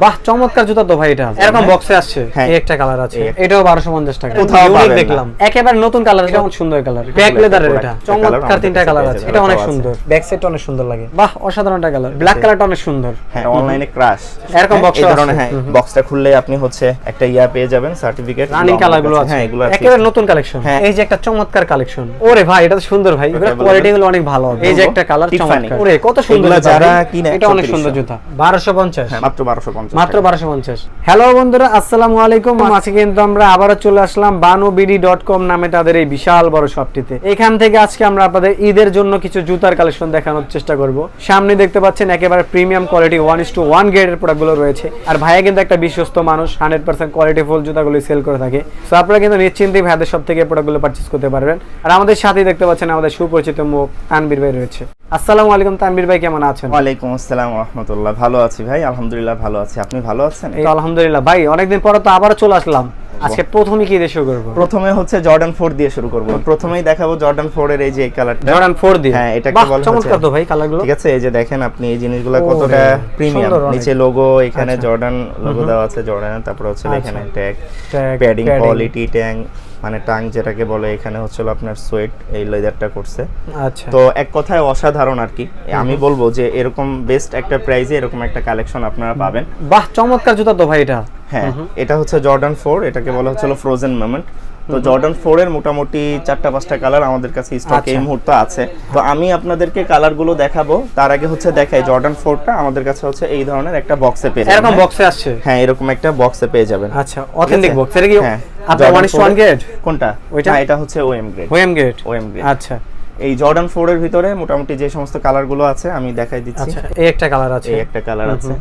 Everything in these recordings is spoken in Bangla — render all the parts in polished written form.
বাহ চমৎকার জুতা তো ভাই, এটা এরকম বক্সে আসছে। এই একটা কালার আছে, এটাও 1250 টাকা। ইউনিক দেখলাম, একেবারে নতুন কালার, এটা অনেক সুন্দর কালার, ব্ল্যাক লেদারের। এটা চমৎকার তিনটা কালার আছে, এটা অনেক সুন্দর, ব্যাক সাইডটা অনেক সুন্দর লাগে। বাহ অসাধারণ একটা কালার, ব্ল্যাক কালারটা অনেক সুন্দর। হ্যাঁ অনলাইনে ক্রাশ এরকম বক্স এই ধরনের। হ্যাঁ বক্সটা খুললে আপনি হচ্ছে একটা পেয়ে যাবেন, সার্টিফিকেট। রানিং কালারগুলো আছে, হ্যাঁ এগুলো একেবারে নতুন কালেকশন। এই যে একটা চমৎকার কালেকশন, ওরে ভাই এটা তো সুন্দর ভাই, এগুলো কোয়ালিটি গুলো অনেক ভালো। এই যে একটা কালার চমৎকার, ওরে কত সুন্দর, যারা কিনে এটা অনেক সুন্দর জুতা। 1250, মাত্র 1250, মাত্র 1250। হ্যালো বন্ধুরা, আসসালামু আলাইকুম। আজকে কিন্তু আমরা আবারো চলে আসলাম banubd.com নামে তাদের এই বিশাল বড় শপটিতে। এখান থেকে আজকে আমরা আপনাদের ঈদের জন্য কিছু জুতার কালেকশন দেখানোর চেষ্টা করব। সামনে দেখতে পাচ্ছেন একেবারে প্রিমিয়াম কোয়ালিটি 1:1 গ্রেডের প্রোডাক্টগুলো রয়েছে। আর ভাইয়া কিন্তু একটা বিশ্বস্ত মানুষ, 100% কোয়ালিটি ফুল জুতাগুলো সেল করে থাকে। সো আপনারা কিন্তু নিশ্চিন্তে ভাইদের সব থেকে প্রোডাক্টগুলো পারচেজ করতে পারবেন। আর আমাদের সাথেই দেখতে পাচ্ছেন আমাদের সুপরিচিত মুখ তানভীর ভাই রয়েছে। আসসালামু আলাইকুম তানভীর ভাই, কেমন আছেন? ওয়ালাইকুম আসসালাম ওয়া রাহমাতুল্লাহ। ভালো আছি ভাই, আলহামদুলিল্লাহ ভালো আছি। আপনি ভালো আছেন? এই আলহামদুলিল্লাহ ভাই, অনেকদিন পরে তো আবারো চলে আসলাম। আজকে প্রথমে কি দিয়ে শুরু করব? প্রথমে হচ্ছে জর্ডান 4 দিয়ে শুরু করব। প্রথমেই দেখাবো জর্ডান 4 এর এই যে কালারটা, জর্ডান 4 দিয়ে। হ্যাঁ এটাকে বলা হচ্ছে চমৎকার তো ভাই কালারগুলো। ঠিক আছে, এই যে দেখেন আপনি এই জিনিসগুলো কতটা প্রিমিয়াম। নিচে লোগো, এখানে জর্ডান লোগো দেওয়া আছে জর্ডানের, তারপর হচ্ছে এখানে ট্যাগ, প্যাডিং, কোয়ালিটি ট্যাগ মানে টাং যেটাকে বলে। এখানে হচ্ছিল আপনার সোয়েট, এই লেদারটা করছে। আচ্ছা, তো এক কথায় অসাধারণ আর কি। আমি বলবো যে এরকম বেস্ট একটা প্রাইসে এরকম একটা কালেকশন আপনারা পাবেন। বাহ চমৎকার জুতা তো ভাই এটা। হ্যাঁ এটা হচ্ছে জর্ডান 4, এটাকে বলা হচ্ছিল ফ্রোজেন মোমেন্ট। তো জর্ডান 4 এর মোটামুটি 4-5টা কালার আমাদের কাছে স্টকে এই মুহূর্তে আছে। তো আমি আপনাদেরকে কালারগুলো দেখাবো, তার আগে হচ্ছে দেখাই জর্ডান 4টা আমাদের কাছে হচ্ছে এই ধরনের একটা বক্সে পেয়ে যাবেন। এরকম বক্সে আসছে? হ্যাঁ এরকম একটা বক্সে পেয়ে যাবেন। আচ্ছা, অথেন্টিক বক্স। এটা কি আপনার 1:1 গ্রেড? কোনটা? ওইটা? এটা হচ্ছে OM grade. OM grade, OM grade. আচ্ছা। এই জর্ডান 4 এর ভিতরে মোটামুটি যে সমস্ত কালারগুলো আছে আমি দেখাই দিচ্ছি। আচ্ছা, এই একটা কালার আছে, এই একটা কালার আছে,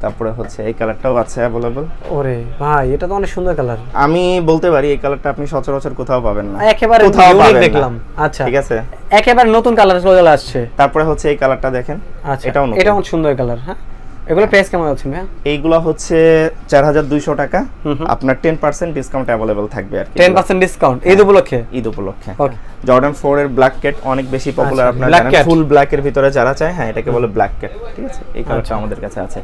তারপরে হচ্ছে এই কালারটাও আছে अवेलेबल। ওরে ভাই এটা তো অনেক সুন্দর কালার। আমি বলতে পারি এই কালারটা আপনি সচরাচর কোথাও পাবেন না, একেবারে ইউনিক দেখলাম। আচ্ছা ঠিক আছে, একেবারে নতুন কালার চলে আসছে। তারপরে হচ্ছে এই কালারটা দেখেন, এটাও নতুন, এটাও সুন্দর কালার। হ্যাঁ এগুলো প্রাইস কেমন আছে ভাই? এইগুলো হচ্ছে 4200 টাকা। আপনার 10% ডিসকাউন্ট अवेलेबल থাকবে আর কি। 10% ডিসকাউন্ট ঈদ উপলক্ষে? ঈদ উপলক্ষে। জর্ডান 4 এর ব্ল্যাক ক্যাট অনেক বেশি পপুলার, আপনারা জানেন। ফুল ব্ল্যাক এর ভিতরে যারা চায়, হ্যাঁ এটাকে বলে ব্ল্যাক ক্যাট। ঠিক আছে, এই কালারটা আমাদের কাছে আছে।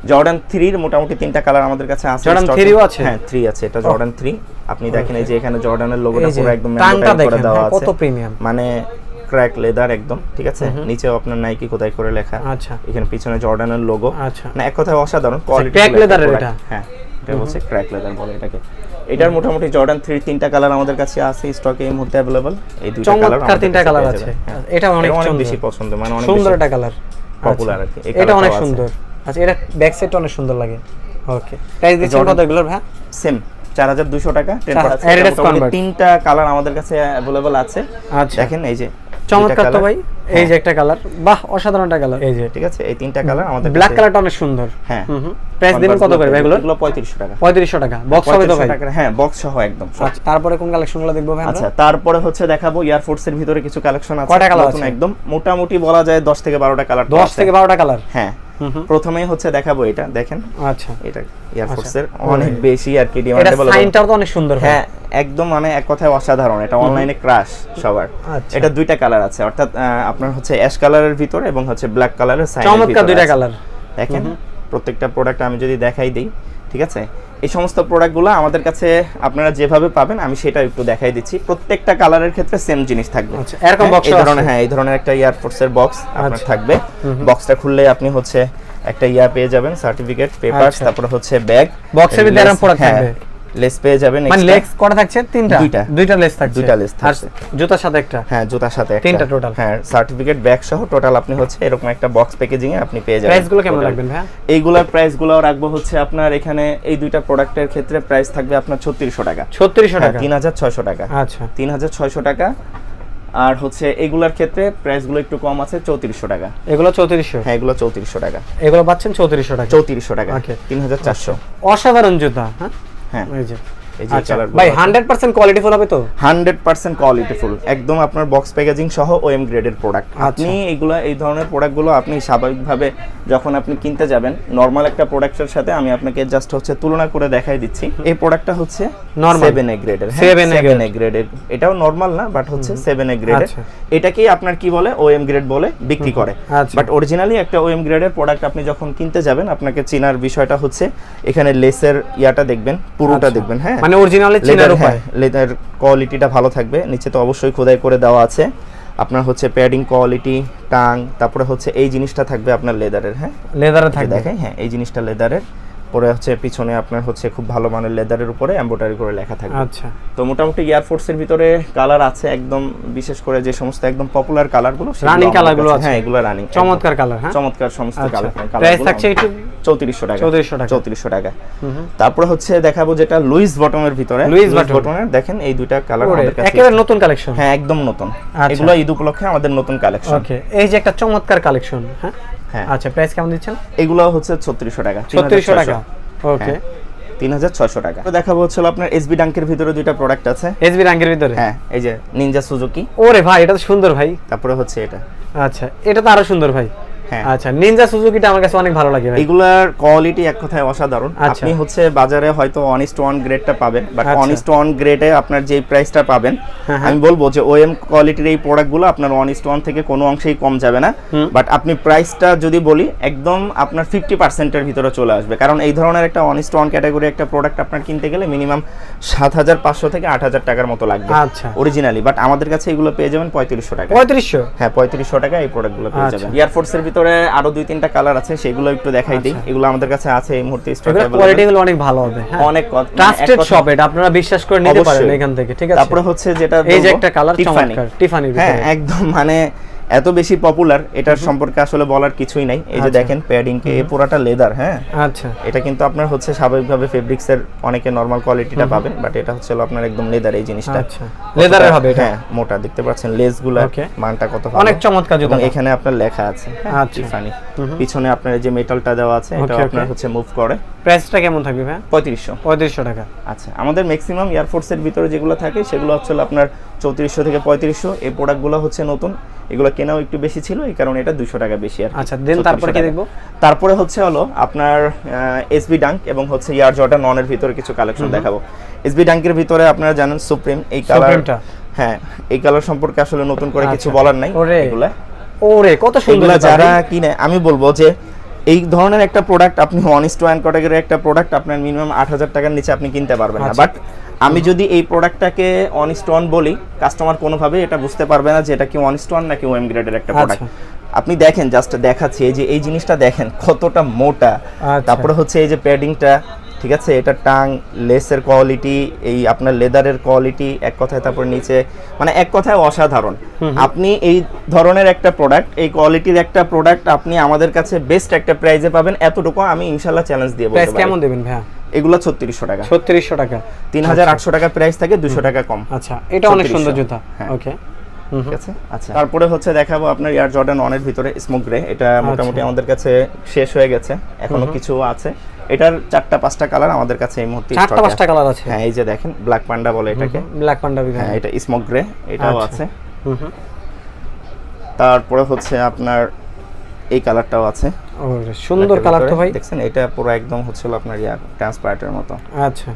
জর্ডান 3 এর মোটামুটি 3টা কালার আমাদের কাছে আছে। জর্ডান 3ও আছে? হ্যাঁ 3 আছে, এটা জর্ডান 3। আপনি দেখেন এই যে এখানে জর্ডানের লোগোটা পুরো একদম ম্যানুফ্যাকচার করে দেওয়া আছে, কত প্রিমিয়াম, মানে ক্র্যাক লেদার একদম। ঠিক আছে, নিচেও আপনার নাইকি কোথায় করে লেখা। আচ্ছা, এখানে পিছনে জর্ডানের লোগো। আচ্ছা, না এক কথায় অসাধারণ কোয়ালিটি। ক্র্যাক লেদারের এটা? হ্যাঁ এটা হচ্ছে ক্র্যাক লেদার বলে এটাকে। এটার মোটামুটি জর্ডান 3 3টা কালার আমাদের কাছে আছে স্টকে এই মুহূর্তে अवेलेबल। এই দুইটা কালার আমাদের 3টা কালার আছে। এটা অনেক বেশি পছন্দ, মানে অনেক সুন্দর একটা কালার, পপুলার আর কি। এটা অনেক সুন্দর। আচ্ছা, এটা ব্যাক সাইডটা অনেক সুন্দর লাগে। ওকে, প্রাইস দিচ্ছেন কত এগুলোর ভাই? সেম 4200 টাকা, 10%। 3টা কালার আমাদের কাছে अवेलेबल আছে। আচ্ছা দেখেন এই যে চমৎকার তো ভাই, এই যে একটা কালার, বাহ অসাধারণ একটা কালার। এই যে ঠিক আছে, এই 3টা কালার আমাদের ব্ল্যাক কালারটা অনেক সুন্দর। হ্যাঁ প্রাইস দিবেন কত করে ভাই এগুলো? 3500 টাকা। 3500 টাকা বক্স হবে তো ভাই? হ্যাঁ বক্স সহ একদম। আচ্ছা, তারপরে কোন কালেকশনগুলো দেখবো ভাই আমরা? আচ্ছা, তারপরে হচ্ছে দেখাবো এয়ার ফোর্সের ভিতরে কিছু কালেকশন আছে। কয়টা কালার আছে? একদম মোটামুটি বলা যায় 10 থেকে 12টা কালার। 10 থেকে 12টা কালার? হ্যাঁ। প্রথমেই হচ্ছে দেখাবো এটা দেখেন। আচ্ছা, এটা এয়ার ফোর্সের অনেক বেশি আর কি ডিমান্ডেবল। এটা সাইনটাও তো অনেক সুন্দর। হ্যাঁ একদম, মানে এক কথায় অসাধারণ। এটা অনলাইনে ক্রাশ সবার। এটা দুইটা কালার আছে, অর্থাৎ আপনার হচ্ছে অ্যাশ কালারের ভিতর এবং হচ্ছে ব্ল্যাক কালারের সাইনের ভিতর। চমৎকার দুইটা কালার। দেখেন প্রত্যেকটা প্রোডাক্ট আমি যদি দেখাই দেই, ঠিক আছে, এই সমস্ত প্রোডাক্টগুলো আমাদের কাছে আপনারা যেভাবে পাবেন আমি সেটা একটু দেখাই দিচ্ছি। প্রত্যেকটা কালারের ক্ষেত্রে সেম জিনিস থাকবে। আচ্ছা, এরকম বক্স এই ধরনের, হ্যাঁ এই ধরনের একটা এয়ার ফোর্সের বক্স আপনার থাকবে। বক্সটা খুললে আপনি হচ্ছে একটা পেয়ে যাবেন, সার্টিফিকেট, পেপারস, তারপর হচ্ছে ব্যাগ। বক্সের ভিতরে এরকম প্রোডাক্ট থাকবে। লেস পেয়ে যাবেন, মানে লেস কটা থাকছে? তিনটা? দুইটা লেস থাকছে। দুইটা লেস থাকছে। আর জুতার সাথে একটা? হ্যাঁ জুতার সাথে একটা। তিনটা টোটাল? হ্যাঁ সার্টিফিকেট, ব্যাগ সহ টোটাল আপনি হচ্ছে এরকম একটা বক্স প্যাকেজিং এ আপনি পেয়ে যাবেন। প্রাইসগুলো কেমন রাখবেন ভাই? এইগুলোর প্রাইসগুলো রাখবো হচ্ছে আপনার এখানে এই দুইটা প্রোডাক্টের ক্ষেত্রে প্রাইস থাকবে আপনার 3600 টাকা। 3600 টাকা? 3600 টাকা। আচ্ছা, 3600 টাকা। আর হচ্ছে এগুলার ক্ষেত্রে প্রাইসগুলো একটু কম আছে, 3400 টাকা। এগুলো 3400? হ্যাঁ এগুলো 3400 টাকা। এগুলো পাচ্ছেন 3400 টাকা? 3400 টাকা। ওকে, 3400। অসাধারণ জুতা। হ্যাঁ হ্যাঁ, এই যে এই যে আচ্ছা কালার ভাই 100% কোয়ালিটিফুল হবে তো? 100% কোয়ালিটিফুল, একদম আপনার বক্স প্যাকেজিং সহ ওএম গ্রেডের প্রোডাক্ট। আপনি এইগুলা এই ধরনের প্রোডাক্টগুলো আপনি স্বাভাবিকভাবে যখন আপনি কিনতে যাবেন নরমাল একটা প্রোডাক্টের সাথে আমি আপনাকে জাস্ট হচ্ছে তুলনা করে দেখাই দিচ্ছি। এই প্রোডাক্টটা হচ্ছে নরমাল 7A গ্রেডের, 7A গ্রেডের, এটাও নরমাল না বাট হচ্ছে 7A গ্রেডের। এটাকেই আপনার কি বলে ওএম গ্রেড বলে বিক্রি করে, বাট অরিজিনালি একটা ওএম গ্রেডের প্রোডাক্ট আপনি যখন কিনতে যাবেন আপনাকে চেনার বিষয়টা হচ্ছে এখানে লেসের ইয়াটা দেখবেন, পুরোটা দেখবেন। হ্যাঁ, মানে অরিজিনালি চেনার উপায়, লেদার কোয়ালিটিটা ভালো থাকবে, নিচে তো অবশ্যই খোদাই করে দেওয়া আছে। আপনার হচ্ছে প্যাডিং কোয়ালিটি, টাং, তারপরে হচ্ছে এই জিনিসটা থাকবে আপনার লেদারের। হ্যাঁ, লেদারে থাকবে, দেখেন হ্যাঁ এই জিনিসটা লেদারের, পরে হচ্ছে পিছনে আপনার হচ্ছে খুব ভালো মানের লেদারের উপরে এমব্রয়ডারি করে লেখা থাকবে। আচ্ছা, তো মোটামুটি এয়ারফোর্সের ভিতরে কালার আছে একদম, বিশেষ করে যে সমস্ত একদম পপুলার কালারগুলো, রানিং কালারগুলো আছে। হ্যাঁ, এগুলো রানিং চমৎকার কালার। হ্যাঁ, চমৎকার সমস্ত কালার। প্রাইস থাকছে একটু 3400 টাকা। 3400 টাকা। তারপরে হচ্ছে দেখাবো যেটা লুইস বটমের ভিতরে, লুইস বটমের দেখেন এই দুইটা কালার আমাদের কাছে একেবারে নতুন কালেকশন। হ্যাঁ, একদম নতুন, এগুলো ঈদ উপলক্ষে আমাদের নতুন কালেকশন। ওকে, এই যে একটা চমৎকার কালেকশন। হ্যাঁ, আচ্ছা, প্রাইস কেমন দিচ্ছেন? এগুলো হচ্ছে 3600 টাকা। 3600 টাকা। ওকে, 3600 টাকা। তো দেখাবো হচ্ছে আপনার এসবি ডাঙ্কের ভিতরে দুইটা প্রোডাক্ট আছে। এসবি ডাঙ্কের ভিতরে? হ্যাঁ, এই যে নিনজা সুজুকি। ওরে ভাই, এটা তো সুন্দর ভাই। তারপরে হচ্ছে এটা। আচ্ছা, এটা তো আরো সুন্দর ভাই। হ্যাঁ, আচ্ছা, নিনজা সুজুকিটা আমার কাছে অনেক ভালো লাগে ভাই। এগুলার কোয়ালিটি এক কথায় অসাধারণ। আপনি হচ্ছে বাজারে হয়তো 1:1 গ্রেডটা পাবেন, বাট 1:1 গ্রেডে আপনার যে প্রাইসটা পাবেন, আমি বলবো যে ওএম কোয়ালিটির এই প্রোডাক্টগুলো আপনার 1:1 থেকে কোনো অংশেই কম যাবে না। বাট আপনি প্রাইসটা যদি বলি একদম আপনার 50% এর ভিতরে চলে আসবে, কারণ এই ধরনের একটা 1:1 ক্যাটাগরি একটা প্রোডাক্ট আপনার কিনতে গেলে মিনিমাম 7500 থেকে 8000 টাকার মতো লাগবে অরিজিনালি। বাট আমাদের কাছে এগুলো পেয়ে যাবেন 3500 টাকা। 3500? হ্যাঁ, 3500 টাকা এই প্রোডাক্টগুলো পেয়ে যাবেন। এয়ারফোর্সের ভিতরে আরো 2-3টা কালার আছে, সেগুলো একটু দেখাই দিই। এগুলো আমাদের কাছে আছে এই মুহূর্তে স্টকে अवेलेबल। কোয়ালিটিগুলো অনেক ভালো হবে। হ্যাঁ, অনেক ট্রাস্টেড শপ, এটা আপনারা বিশ্বাস করে নিতে পারেন এখান থেকে। ঠিক আছে, তারপরে হচ্ছে যেটা এই যে একটা কালার চমৎকার টিফানি। হ্যাঁ, একদম মানে এত বেশি পপুলার, এটার সম্পর্কে আসলে বলার কিছুই নাই। এই যে দেখেন প্যাডিং কে পুরোটা লেদার। হ্যাঁ, আচ্ছা, এটা কিন্তু আপনার হচ্ছে স্বাভাবিকভাবে ফেব্রিক্স এর অনেকে নরমাল কোয়ালিটিটা পাবেন, বাট এটা হচ্ছে আপনার একদম লেদার। এই জিনিসটা আচ্ছা, লেদারের হবে এটা। হ্যাঁ, মোটা দেখতে পাচ্ছেন, লেসগুলো মানটা কত ভালো, অনেক চমৎকার জুতা। এখানে আপনার লেখা আছে টিফানি, পিছনে আপনার যে মেটালটা দেওয়া আছে এটা আপনার হচ্ছে মুভ করে। প্রাইসটা কেমন থাকবে ভাই? 3500 টাকা। আচ্ছা, আমাদের ম্যাক্সিমাম এয়ারফোর্সের ভিতরে যেগুলো থাকে সেগুলো হচ্ছে আপনার 3400 থেকে 3500। এই প্রোডাক্টগুলো হচ্ছে নতুন, এগুলো কেনাও একটু বেশি ছিল, এই কারণে এটা 200 টাকা বেশি। আর আচ্ছা, দেন তারপরে কি দেখবো? তারপরে হচ্ছে হলো আপনার এসবি ডাঙ্ক এবং হচ্ছে এয়ার জর্ডান 1 এর ভিতরে কিছু কালেকশন দেখাবো। এসবি ডাঙ্কের ভিতরে আপনারা জানেন সুপ্রিম, এই কালারটা। হ্যাঁ, এই কালার সম্পর্কে আসলে নতুন করে কিছু বলার নাই। এগুলা ওরে কত সুন্দর, যারা কিনে আমি বলবো যে এই ধরনের একটা প্রোডাক্ট আপনি 1:1 ক্যাটাগরির একটা প্রোডাক্ট আপনার মিনিমাম 8000 টাকার নিচে আপনি কিনতে পারবেন না। বাট আমি যদি এই প্রোডাক্টটাকে 1:1 বলি, কাস্টমার কোনোভাবে এটা বুঝতে পারবে না যে এটা কি 1:1 নাকি ওএম গ্রেডের একটা প্রোডাক্ট। আপনি দেখেন, জাস্ট দেখাচ্ছি, এই যে এই জিনিসটা দেখেন কতটা মোটা। তারপরে হচ্ছে এই যে প্যাডিংটা, ঠিক আছে, এটা টাং, লেসের কোয়ালিটি, এই আপনার লেদারের কোয়ালিটি, এক কথায় তারপর নিচে মানে এক কথায় অসাধারণ। আপনি এই ধরনের একটা প্রোডাক্ট, এই কোয়ালিটির একটা প্রোডাক্ট আপনি আমাদের কাছে বেস্ট একটা প্রাইসে পাবেন, এতটুকু আমি ইনশাআল্লাহ চ্যালেঞ্জ দিয়ে বলতে পারি। প্রাইস কেমন দেবেন ভাই? এগুলো 3600 টাকা। 3600 টাকা। 3800 টাকা প্রাইস থাকে, 200 টাকা কম। আচ্ছা, এটা অনেক সুন্দর জুতা। ওকে, ঠিক আছে। আচ্ছা, তারপরে হচ্ছে দেখাবো আপনার এয়ার জর্ডান 1 এর ভিতরে স্মোক গ্রে। এটা মোটামুটি আমাদের কাছে শেষ হয়ে গেছে, এখনো কিছু আছে। এটার 4-5টা কালার আমাদের কাছে এই মুহূর্তে স্টকে আছে। 4-5টা কালার আছে? হ্যাঁ, এই যে দেখেন ব্ল্যাক পান্ডা বলে এটাকে। ব্ল্যাক পান্ডা। হ্যাঁ, এটা স্মোক গ্রে, এটাও আছে। তারপরে হচ্ছে আপনার এই কালারটাও আছে। ওরে সুন্দর কালার তো ভাই, দেখছেন, এটা পুরো একদম হচ্ছে আপনার ট্রান্সপারেন্টের মতো। আচ্ছা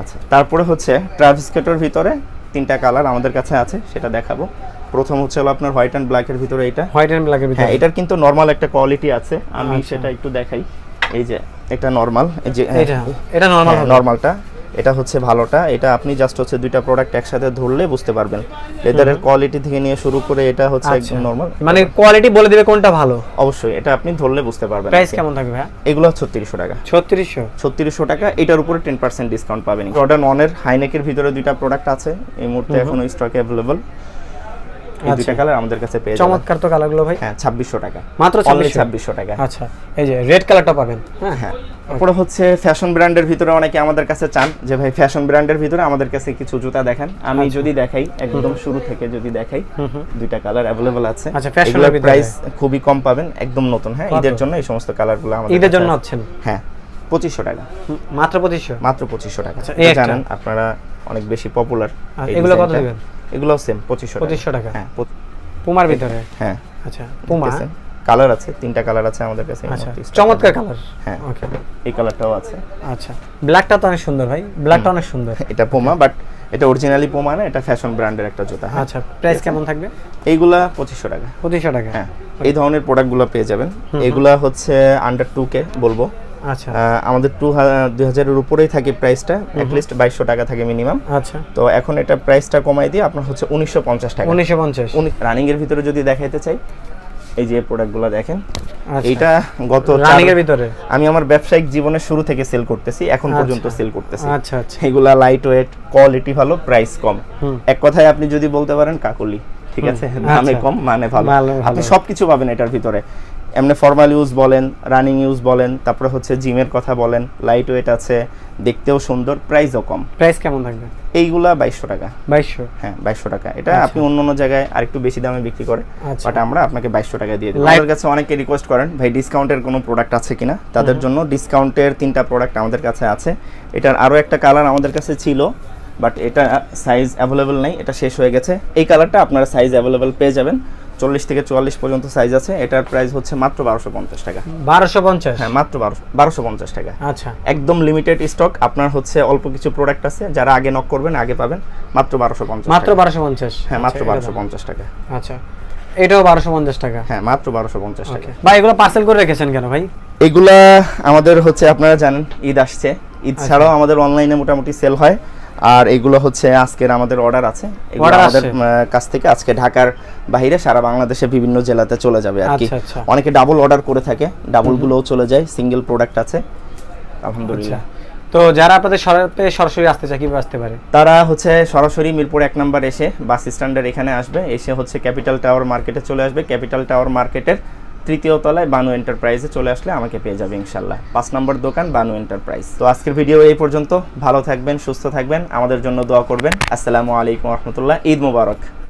আচ্ছা, তারপরে হচ্ছে ট্রাভিস স্কটের ভিতরে 3টা কালার আমাদের কাছে আছে, সেটা দেখাবো। প্রথম হচ্ছে আপনার হোয়াইট এন্ড ব্ল্যাক এর ভিতরে এটা। হোয়াইট এন্ড ব্ল্যাক এর ভিতরে, হ্যাঁ, এটার কিন্তু নরমাল একটা কোয়ালিটি আছে, আমি সেটা একটু দেখাই। এই যে এটা নরমাল, এই যে এটা নরমাল, নরমালটা এটা হচ্ছে ভালোটা। এটা আপনি জাস্ট হচ্ছে দুইটা প্রোডাক্ট একসাথে ধরলে বুঝতে পারবেন, লেদারের কোয়ালিটি থেকে নিয়ে শুরু করে এটা হচ্ছে একদম নরমাল। মানে কোয়ালিটি বলে দিবে কোনটা ভালো? অবশ্যই, এটা আপনি ধরলে বুঝতে পারবেন। প্রাইস কেমন থাকবে ভাই? এগুলো 3600 টাকা। 3600 টাকা। এটার উপরে 10% ডিসকাউন্ট পাবেন। জর্ডান 1 এর হাইনেকের ভিতরে দুইটা প্রোডাক্ট আছে, এই মুহূর্তে এখনো স্টকে अवेलेबल। এই দুইটা কালার আমাদের কাছে পেয়ে যাবেন। চমৎকার তো কালারগুলো ভাই। হ্যাঁ, 2600 টাকা, মাত্র 2600 টাকা। আচ্ছা, এই যে রেড কালারটা পাবেন। হ্যাঁ হ্যাঁ, তারপরে হচ্ছে ফ্যাশন ব্র্যান্ডের ভিতরে অনেকে আমাদের কাছে চান যে ভাই ফ্যাশন ব্র্যান্ডের ভিতরে আমাদের কাছে কিছু জুতা দেখান। আমি যদি দেখাই, একদম শুরু থেকে যদি দেখাই, দুইটা কালার अवेलेबल আছে। আচ্ছা, ফ্যাশনের ভিতরে প্রাইস খুবই কম পাবেন, একদম নতুন। হ্যাঁ, ঈদের জন্য এই সমস্ত কালারগুলো আমাদের ঈদের জন্য আছেন। হ্যাঁ, 2500 টাকা। মাত্র 2500? মাত্র 2500 টাকা। আচ্ছা, এটা জানেন আপনারা অনেক বেশি পপুলার। এগুলো কত দিবেন? এগুলো সেম 2500 টাকা। হ্যাঁ, পুমার ভিতরে? হ্যাঁ। আচ্ছা, পুমা। কালার আছে, 3টা কালার আছে আমাদের কাছে। আচ্ছা, চমৎকার কালার। হ্যাঁ, ওকে। এই কালারটাও আছে। আচ্ছা, ব্ল্যাকটা তো অনেক সুন্দর ভাই, ব্ল্যাকটা অনেক সুন্দর। এটা পুমা, বাট এটা অরিজিনালি পুমা না, এটা ফ্যাশন ব্র্যান্ডের একটা জুতা। আচ্ছা, প্রাইস কেমন থাকবে? এইগুলা 2500 টাকা। 2500 টাকা? হ্যাঁ, এই ধরনের প্রোডাক্টগুলো পেয়ে যাবেন। এগুলা হচ্ছে আন্ডার 2K বলবো। আচ্ছা, আমাদের 2000 এর উপরেই থাকে প্রাইসটা, অ্যাট লিস্ট 2200 টাকা থাকে মিনিমাম। আচ্ছা, তো এখন এটা প্রাইসটা কমাই দিয়ে আপনার হচ্ছে 1950 টাকা। 1950? রানিং এর ভিতরে যদি দেখাইতে চাই, এই যে প্রোডাক্টগুলো দেখেন। আচ্ছা, এইটা গত রানিং এর ভিতরে আমি আমার ব্যবসায়িক জীবনের শুরু থেকে সেল করতেছি, এখন পর্যন্ত সেল করতেছি। আচ্ছা আচ্ছা, এগুলা লাইট ওয়েট, কোয়ালিটি ভালো, প্রাইস কম। এক কথায় আপনি যদি বলতে পারেন কাকুলি, ঠিক আছে, দামে কম মানে ভালো। আপনি সবকিছু পাবেন এটার ভিতরে। এমনি ফর্মাল ইউজ বলেন, রানিং ইউজ বলেন, তারপরে হচ্ছে জিমের কথা বলেন, লাইট ওয়েট আছে, দেখতেও সুন্দর, প্রাইসও কম। প্রাইস কেমন থাকবে? এইগুলা 2200 টাকা। 2200? হ্যাঁ, 2200 টাকা। এটা আপনি অন্য জায়গায় আরেকটু বেশি দামে বিক্রি করে, বাট আমরা আপনাকে 2200 টাকা দিয়ে দিই। আমাদের কাছে অনেকে রিকোয়েস্ট করেন ভাই ডিসকাউন্টের কোনো প্রোডাক্ট আছে কিনা, তাদের জন্য ডিসকাউন্টের 3টা প্রোডাক্ট আমাদের কাছে আছে। এটার আরো একটা কালার আমাদের কাছে ছিল, বাট এটা সাইজ অ্যাভেলেবল নাই, এটা শেষ হয়ে গেছে। এই কালারটা আপনারা সাইজ অ্যাভেলেবল পেয়ে যাবেন, 40 থেকে 44 পর্যন্ত সাইজ আছে। এটার প্রাইস হচ্ছে মাত্র 1250 টাকা। 1250? হ্যাঁ, মাত্র 1250 টাকা। আচ্ছা, একদম লিমিটেড স্টক। আপনার হচ্ছে অল্প কিছু প্রোডাক্ট আছে, যারা আগে নক করবেন আগে পাবেন। মাত্র 1250। মাত্র 1250? হ্যাঁ, মাত্র 1250 টাকা। আচ্ছা, এটাও 1250 টাকা? হ্যাঁ, মাত্র 1250 টাকা। ভাই এগুলো পার্সেল করে রেখেছেন কেন ভাই? এগুলা আমাদের হচ্ছে আপনারা জানেন ঈদ আসছে, ঈদ ছাড়াও আমাদের অনলাইনে মোটামুটি সেল হয়। আর এগুলো হচ্ছে আজকের আমাদের অর্ডার আছে, এগুলো আমাদের কাছ থেকে আজকে ঢাকার বাইরে সারা বাংলাদেশে বিভিন্ন জেলাতে চলে যাবে আর কি। অনেকে ডাবল অর্ডার করে থাকে, ডাবল গুলোও চলে যায়, সিঙ্গেল প্রোডাক্ট আছে আলহামদুলিল্লাহ। তো যারা আপনাদের শপে সরাসরি আসতে চায় কিভাবে আসতে পারে? তারা হচ্ছে সরাসরি মিরপুর 1 নম্বর এসে বাস স্ট্যান্ডের এখানে আসবে, এসে হচ্ছে ক্যাপিটাল টাওয়ার মার্কেটে চলে আসবে। ক্যাপিটাল টাওয়ার মার্কেটের 3য় তলায় বানু এন্টারপ্রাইজে চলে আসলে আমাকে পেয়ে যাবে ইনশাল্লাহ। 5 নম্বর দোকান বানু এন্টারপ্রাইজ। তো আজকের ভিডিও এই পর্যন্ত। ভালো থাকবেন, সুস্থ থাকবেন, আমাদের জন্য দোয়া করবেন। আসসালামু আলাইকুম ওয়া রাহমাতুল্লাহ। ঈদ মোবারক।